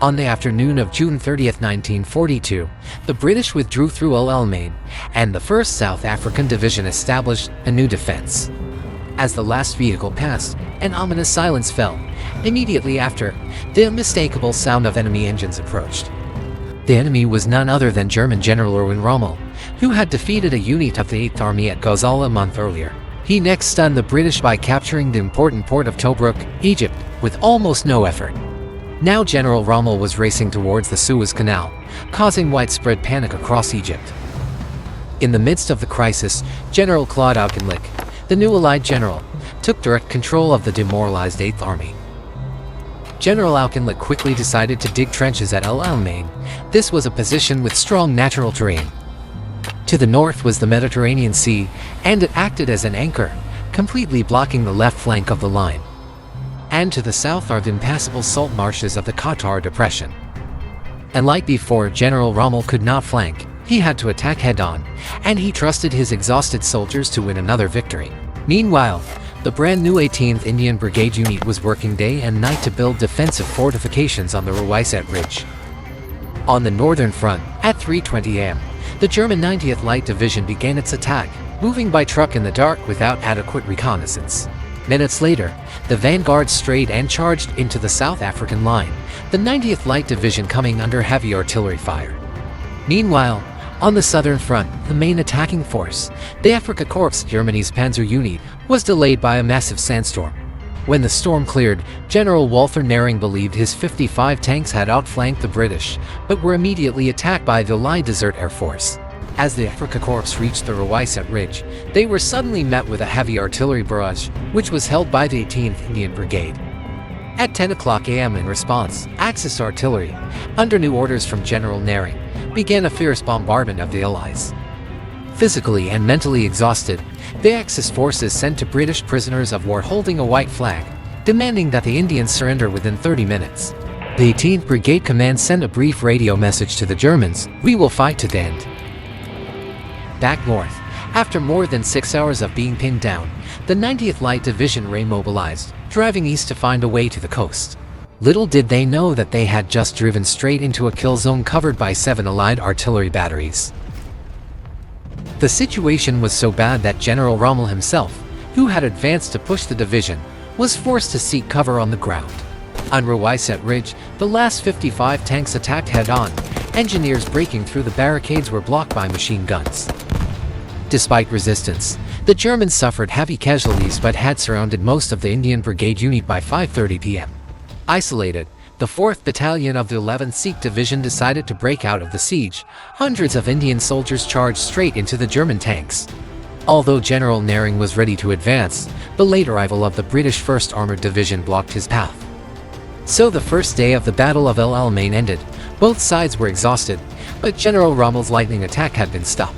On the afternoon of June 30, 1942, the British withdrew through Alamein, and the 1st South African Division established a new defense. As the last vehicle passed, an ominous silence fell. Immediately after, the unmistakable sound of enemy engines approached. The enemy was none other than German General Erwin Rommel, who had defeated a unit of the 8th Army at Gazala a month earlier. He next stunned the British by capturing the important port of Tobruk, Egypt, with almost no effort. Now General Rommel was racing towards the Suez Canal, causing widespread panic across Egypt. In the midst of the crisis, General Claude Auchinleck, the new Allied general, took direct control of the demoralized 8th Army. General Auchinleck quickly decided to dig trenches at Alamein. This was a position with strong natural terrain. To the north was the Mediterranean Sea, and it acted as an anchor, completely blocking the left flank of the line. And to the south are the impassable salt marshes of the Qatar Depression. And like before, General Rommel could not flank. He had to attack head-on, and he trusted his exhausted soldiers to win another victory. Meanwhile, the brand new 18th Indian Brigade unit was working day and night to build defensive fortifications on the Rawaiset Ridge. On the northern front, at 3:20 am, the German 90th Light Division began its attack, moving by truck in the dark without adequate reconnaissance. Minutes later, the vanguard strayed and charged into the South African line, the 90th Light Division coming under heavy artillery fire. Meanwhile, on the southern front, the main attacking force, the Afrika Korps, Germany's Panzer Unit, was delayed by a massive sandstorm. When the storm cleared, General Walter Nering believed his 55 tanks had outflanked the British, but were immediately attacked by the Allied Desert Air Force. As the Afrika Korps reached the Rawaiset Ridge, they were suddenly met with a heavy artillery barrage, which was held by the 18th Indian Brigade. At 10 am in response, Axis artillery, under new orders from General Nering, began a fierce bombardment of the Allies. Physically and mentally exhausted, the Axis forces sent to British prisoners of war holding a white flag, demanding that the Indians surrender within 30 minutes. The 18th Brigade Command sent a brief radio message to the Germans: "We will fight to the end." Back north, after more than 6 hours of being pinned down, the 90th Light Division remobilized, driving east to find a way to the coast. Little did they know that they had just driven straight into a kill zone covered by 7 Allied artillery batteries. The situation was so bad that General Rommel himself, who had advanced to push the division, was forced to seek cover on the ground. On Rawaiset Ridge, the last 55 tanks attacked head-on. Engineers breaking through the barricades were blocked by machine guns. Despite resistance, the Germans suffered heavy casualties but had surrounded most of the Indian Brigade unit by 5:30 p.m. Isolated, the 4th Battalion of the 11th Sikh Division decided to break out of the siege. Hundreds of Indian soldiers charged straight into the German tanks. Although General Nering was ready to advance, the late arrival of the British 1st Armoured Division blocked his path. So the first day of the Battle of El Alamein ended. Both sides were exhausted, but General Rommel's lightning attack had been stopped.